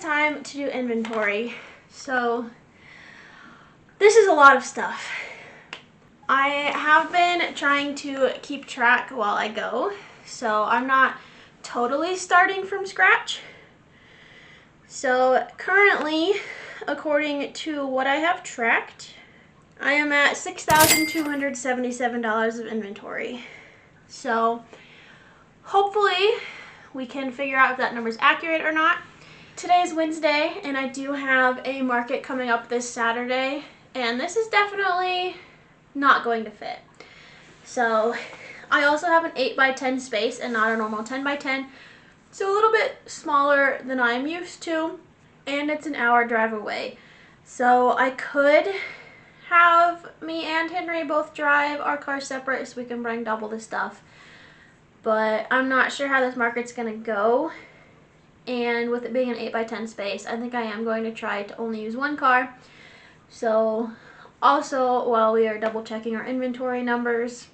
time to do inventory. So this is a lot of stuff. I have been trying to keep track while I go, so I'm not totally starting from scratch. So currently, according to what I have tracked, I am at $6,277 of inventory. So hopefully we can figure out if that number is accurate or not. Today is Wednesday, and I do have a market coming up this Saturday, and this is definitely not going to fit. So I also have an 8x10 space and not a normal 10x10, so a little bit smaller than I'm used to, and it's an hour drive away. So I could have me and Henry both drive our car separate so we can bring double the stuff, but I'm not sure how this market's gonna go. And with it being an 8x10 space, I think I am going to try to only use one car. So also, while we are double checking our inventory numbers,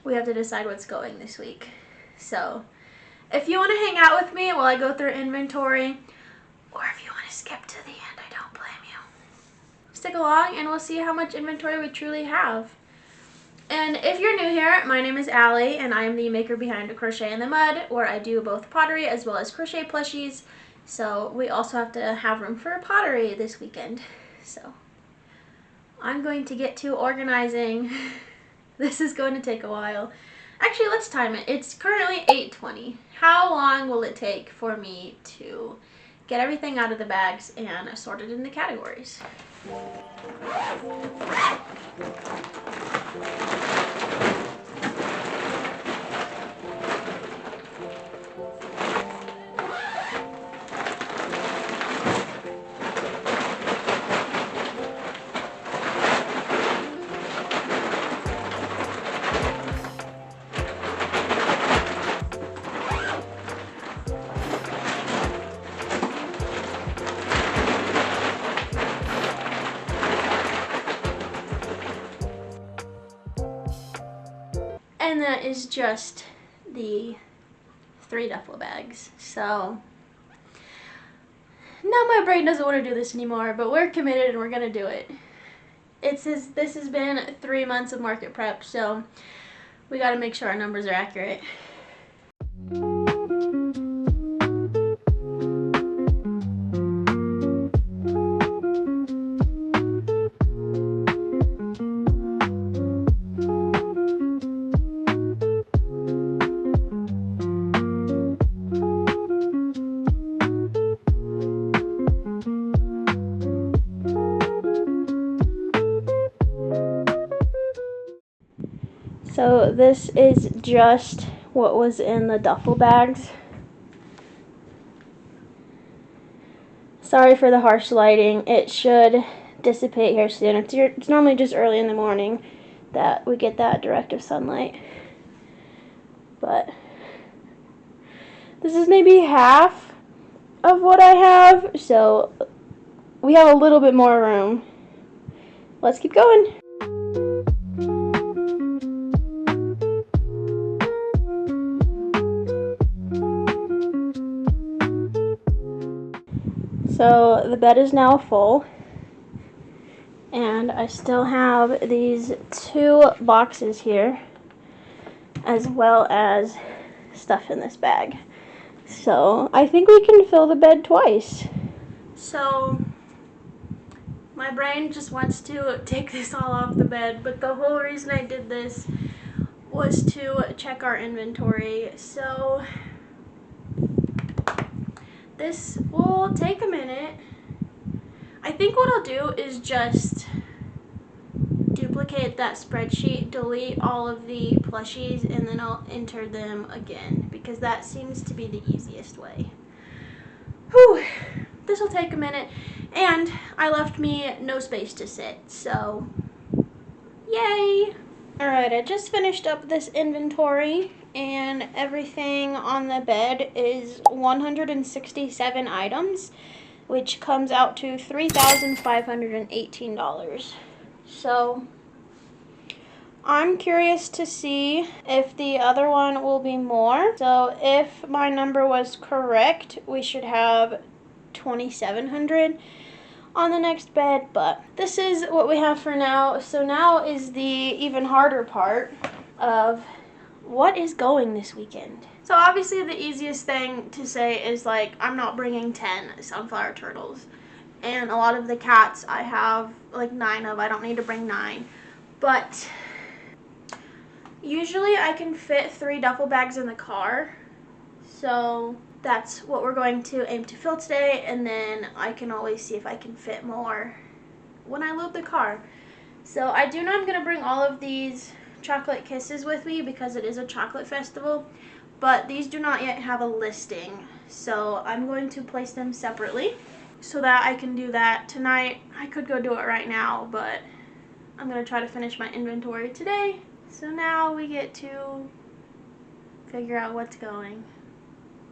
we have to decide what's going this week. So if you want to hang out with me while I go through inventory, or if you want to skip to the end, I don't blame you. Stick along and we'll see how much inventory we truly have. And if you're new here, my name is Allie, and I am the maker behind Crochet in the Mud, where I do both pottery as well as crochet plushies. So we also have to have room for pottery this weekend. So I'm going to get to organizing. This is going to take a while. Actually, let's time it. It's currently 8:20. How long will it take for me to get everything out of the bags and sort it into categories? And that is just the 3 duffel bags. So now my brain doesn't want to do this anymore, but we're committed and we're gonna do it. This has been 3 months of market prep, so we got to make sure our numbers are accurate. So this is just what was in the duffel bags. Sorry for the harsh lighting. It should dissipate here soon. It's normally just early in the morning that we get that directive sunlight. But this is maybe half of what I have, so we have a little bit more room. Let's keep going. So the bed is now full, and I still have these 2 boxes here, as well as stuff in this bag. So I think we can fill the bed twice. So my brain just wants to take this all off the bed, but the whole reason I did this was to check our inventory. So this will take a minute. I think what I'll do is just duplicate that spreadsheet, delete all of the plushies, and then I'll enter them again, because that seems to be the easiest way. Whew, this will take a minute, and I left me no space to sit, so yay! Alright, I just finished up this inventory, and everything on the bed is 167 items, which comes out to $3,518. So I'm curious to see if the other one will be more. So if my number was correct, we should have $2,700 on the next bed, but this is what we have for now. So now is the even harder part of what is going this weekend. So obviously the easiest thing to say is like, I'm not bringing 10 sunflower turtles. And a lot of the cats I have like 9 of. I don't need to bring 9. But usually I can fit 3 duffel bags in the car. So that's what we're going to aim to fill today. And then I can always see if I can fit more when I load the car. So I do know I'm going to bring all of these chocolate kisses with me because it is a chocolate festival. But these do not yet have a listing. So I'm going to place them separately so that I can do that tonight. I could go do it right now, but I'm going to try to finish my inventory today. So now we get to figure out what's going.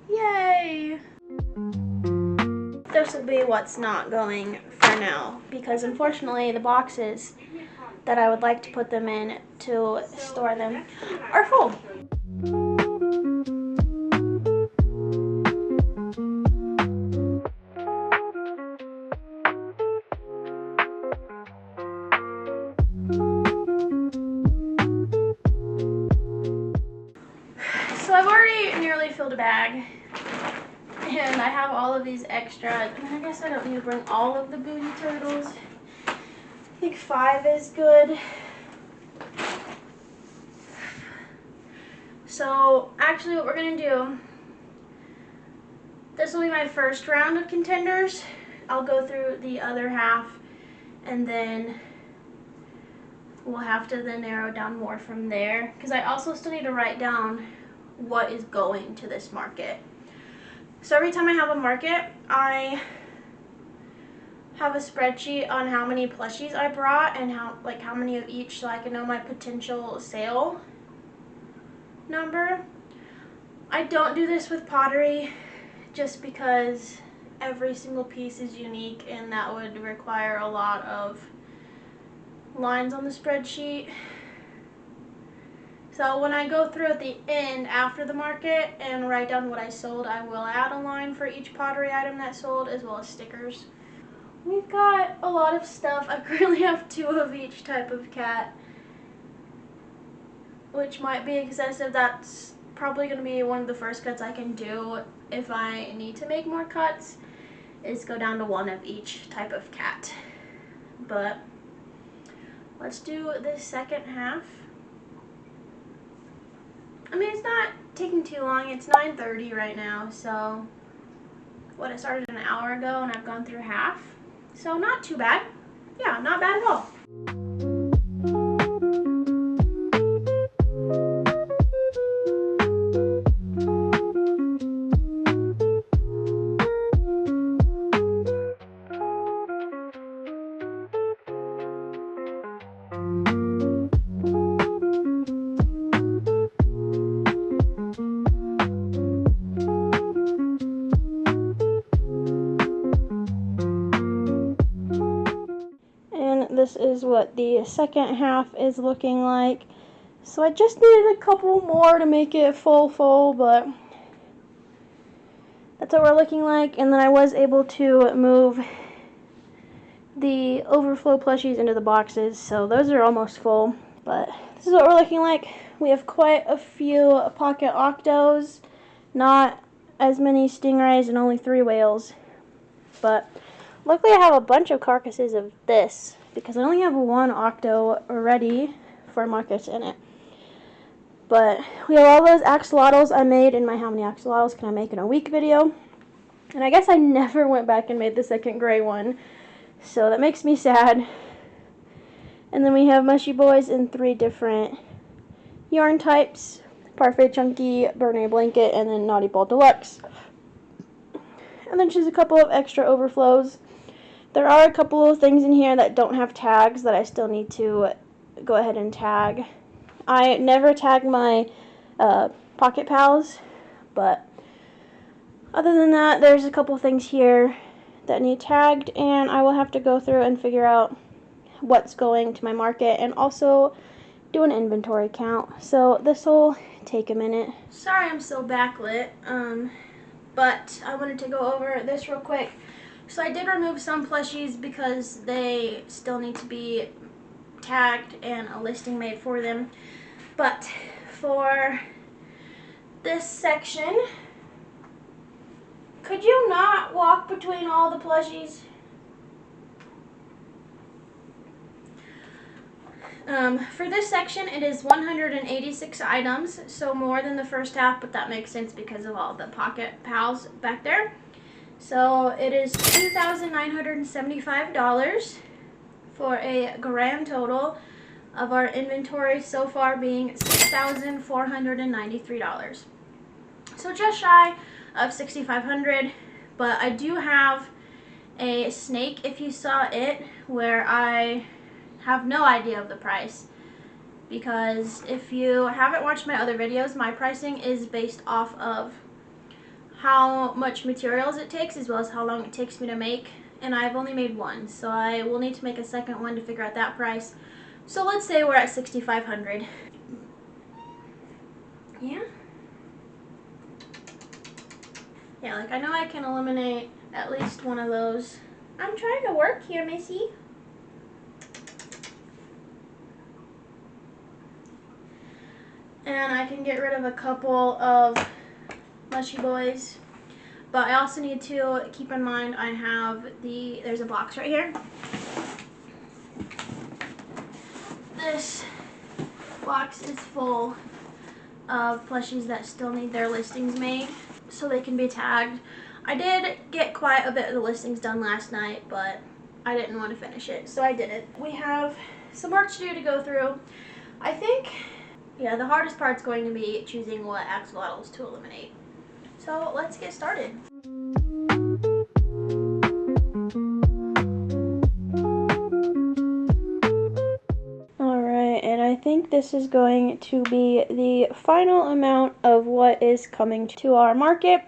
Yay! This will be what's not going for now, because unfortunately the boxes that I would like to put them in to store them are full. So I've already nearly filled a bag, and I have all of these extra. I guess I don't need to bring all of the booty turtles. I think 5 is good. So actually what we're going to do, this will be my first round of contenders. I'll go through the other half, and then we'll have to then narrow down more from there, because I also still need to write down what is going to this market. So every time I have a market, I have a spreadsheet on how many plushies I brought and how many of each, so I can know my potential sale number. I don't do this with pottery just because every single piece is unique, and that would require a lot of lines on the spreadsheet. So when I go through at the end after the market and write down what I sold, I will add a line for each pottery item that sold, as well as stickers. We've got a lot of stuff. I currently have 2 of each type of cat, which might be excessive. That's probably going to be one of the first cuts I can do if I need to make more cuts, is go down to 1 of each type of cat. But let's do this second half. I mean, it's not taking too long. It's 9:30 right now, so what, I started an hour ago and I've gone through half. So not too bad. Yeah, not bad at all. This is what the second half is looking like. So I just needed a couple more to make it full, but that's what we're looking like. And then I was able to move the overflow plushies into the boxes, so those are almost full. But this is what we're looking like. We have quite a few pocket octos, not as many stingrays, and only 3 whales. But luckily I have a bunch of carcasses of this, because I only have 1 octo ready for markets in it. But we have all those axolotls I made in my how many axolotls can I make in a week video. And I guess I never went back and made the second gray one, so that makes me sad. And then we have mushy boys in 3 different yarn types: Parfait Chunky, Burner Blanket, and then Naughty Ball Deluxe. And then just a couple of extra overflows. There are a couple of things in here that don't have tags that I still need to go ahead and tag. I never tag my Pocket Pals, but other than that, there's a couple things here that need tagged, and I will have to go through and figure out what's going to my market and also do an inventory count. So this will take a minute. Sorry I'm so backlit. but I wanted to go over this real quick. So I did remove some plushies because they still need to be tagged and a listing made for them. But for this section, could you not walk between all the plushies? For this section, it is 186 items, so more than the first half, but that makes sense because of all the pocket pals back there. So it is $2,975 for a grand total of our inventory so far being $6,493. So just shy of $6,500, but I do have a snake, if you saw it, where I have no idea of the price, because if you haven't watched my other videos, my pricing is based off of how much materials it takes as well as how long it takes me to make, and I've only made one, so I will need to make a second one to figure out that price. So let's say we're at $6,500. Yeah, like I know I can eliminate at least one of those. I'm trying to work here, Missy. And I can get rid of a couple of mushy boys. But I also need to keep in mind I have there's a box right here. This box is full of plushies that still need their listings made so they can be tagged. I did get quite a bit of the listings done last night, but I didn't want to finish it, so I did it. We have some work to do to go through. I think, yeah, the hardest part's going to be choosing what axolotls to eliminate. So let's get started. Alright, and I think this is going to be the final amount of what is coming to our market.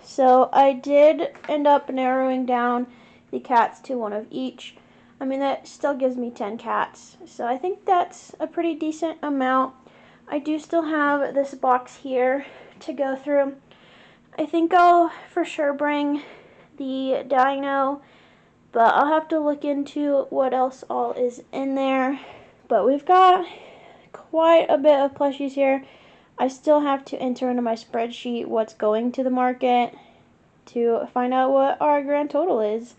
So I did end up narrowing down the cats to one of each. I mean, that still gives me 10 cats, so I think that's a pretty decent amount. I do still have this box here to go through. I think I'll for sure bring the dino, but I'll have to look into what else all is in there. But we've got quite a bit of plushies here. I still have to enter into my spreadsheet what's going to the market to find out what our grand total is.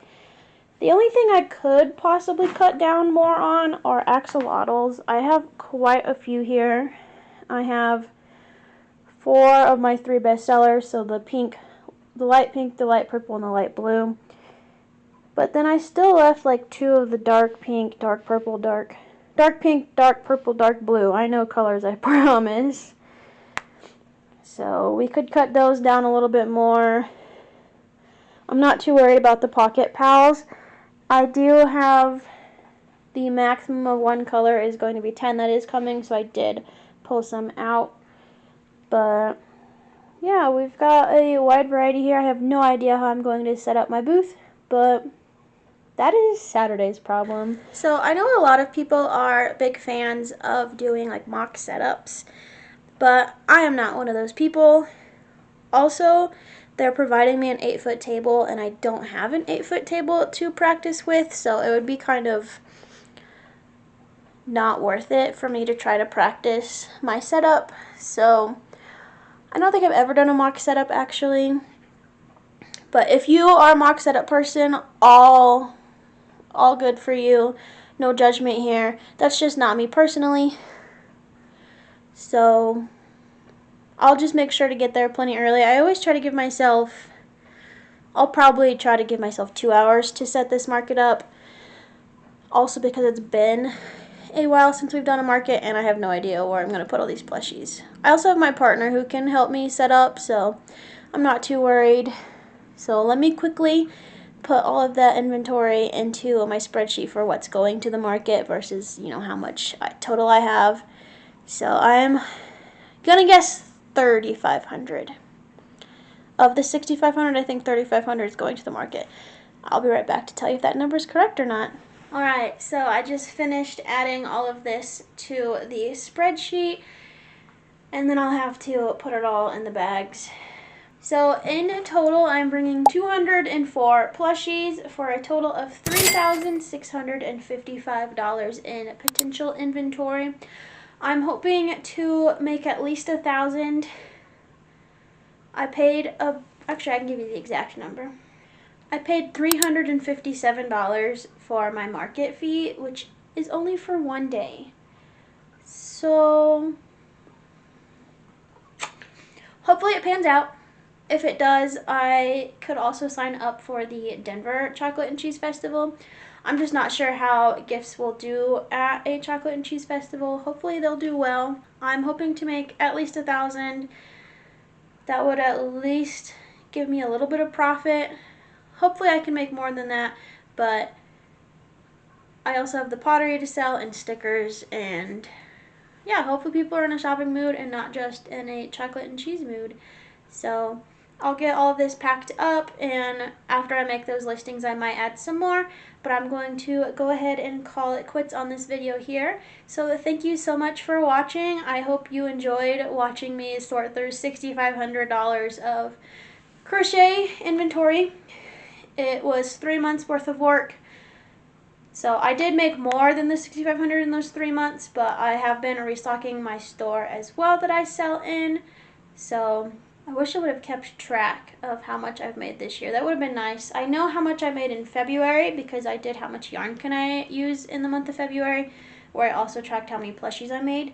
The only thing I could possibly cut down more on are axolotls. I have quite a few here. I have 4 of my 3 best sellers, so the pink, the light pink, the light purple, and the light blue. But then I still left like 2 of the dark pink, dark purple, dark pink, dark purple, dark blue. I know colors, I promise. So we could cut those down a little bit more. I'm not too worried about the pocket pals. I do have the maximum of one color is going to be 10 that is coming, so I did pull some out. But yeah, we've got a wide variety here. I have no idea how I'm going to set up my booth, but that is Saturday's problem. So I know a lot of people are big fans of doing like mock setups, but I am not one of those people. Also, they're providing me an 8-foot table, and I don't have an 8-foot table to practice with, so it would be kind of not worth it for me to try to practice my setup. So I don't think I've ever done a mock setup actually, but if you are a mock setup person, all good for you. No judgment here. That's just not me personally. So I'll just make sure to get there plenty early. I always try to give myself, I'll probably try to give myself 2 hours to set this market up. Also because it's been a while since we've done a market and I have no idea where I'm going to put all these plushies. I also have my partner who can help me set up, so I'm not too worried. So let me quickly put all of that inventory into my spreadsheet for what's going to the market versus, you know, how much total I have. So I'm gonna guess 3,500. Of the 6,500, I think 3,500 is going to the market. I'll be right back to tell you if that number is correct or not. Alright, so I just finished adding all of this to the spreadsheet, and then I'll have to put it all in the bags. So in total, I'm bringing 204 plushies for a total of $3,655 in potential inventory. I'm hoping to make at least 1,000. I paid actually I can give you the exact number. I paid $357 for my market fee, which is only for one day. So hopefully it pans out. If it does, I could also sign up for the Denver Chocolate and Cheese Festival. I'm just not sure how gifts will do at a chocolate and cheese festival. Hopefully they'll do well. I'm hoping to make at least 1,000. That would at least give me a little bit of profit. Hopefully I can make more than that, but I also have the pottery to sell and stickers, and yeah, hopefully people are in a shopping mood and not just in a chocolate and cheese mood. So I'll get all of this packed up, and after I make those listings I might add some more, but I'm going to go ahead and call it quits on this video here. So thank you so much for watching. I hope you enjoyed watching me sort through $6,500 of crochet inventory. It was 3 months worth of work. So I did make more than the $6,500 in those 3 months, but I have been restocking my store as well that I sell in. So I wish I would have kept track of how much I've made this year. That would have been nice. I know how much I made in February because I did how much yarn can I use in the month of February, where I also tracked how many plushies I made.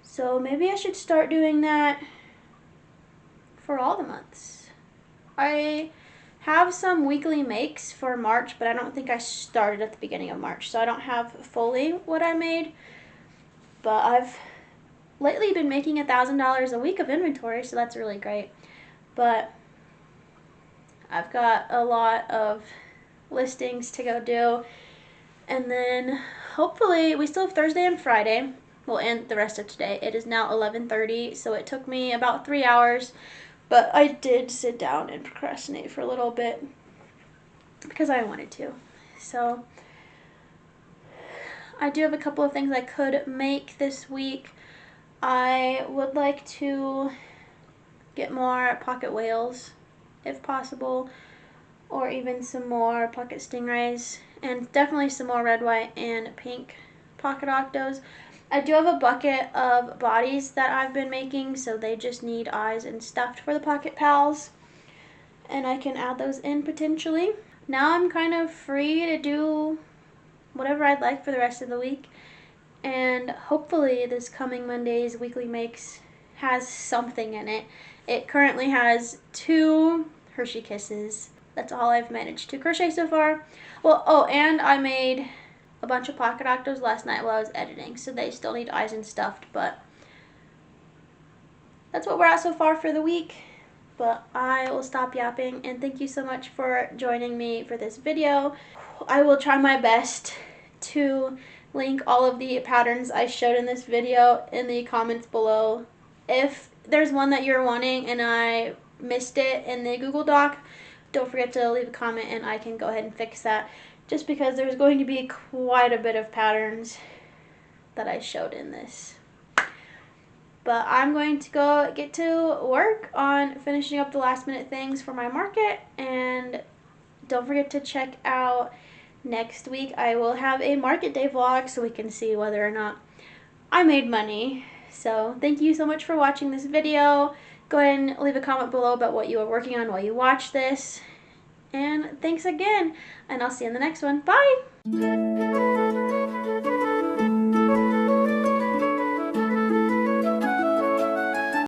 So maybe I should start doing that for all the months. I have some weekly makes for March, but I don't think I started at the beginning of March, so I don't have fully what I made. But I've lately been making $1,000 a week of inventory, so that's really great. But I've got a lot of listings to go do, and then hopefully we still have Thursday and Friday. Well, and the rest of today. It is now 11:30, so it took me about 3 hours, but I did sit down and procrastinate for a little bit because I wanted to. So I do have a couple of things I could make this week. I would like to get more pocket whales if possible, or even some more pocket stingrays, and definitely some more red, white, and pink pocket octos. I do have a bucket of bodies that I've been making, so they just need eyes and stuffed for the pocket pals, and I can add those in potentially. Now I'm kind of free to do whatever I'd like for the rest of the week, and hopefully this coming Monday's weekly makes has something in it. It currently has 2 Hershey Kisses. That's all I've managed to crochet so far. Well, oh, and I made a bunch of pocket octos last night while I was editing, so they still need eyes and stuffed, but that's what we're at so far for the week. But I will stop yapping, and thank you so much for joining me for this video. I will try my best to link all of the patterns I showed in this video in the comments below. If there's one that you're wanting and I missed it in the Google Doc, don't forget to leave a comment and I can go ahead and fix that, just because there's going to be quite a bit of patterns that I showed in this. But I'm going to go get to work on finishing up the last minute things for my market, and don't forget to check out next week. I will have a market day vlog so we can see whether or not I made money. So thank you so much for watching this video. Go ahead and leave a comment below about what you are working on while you watch this. And thanks again, and I'll see you in the next one. Bye!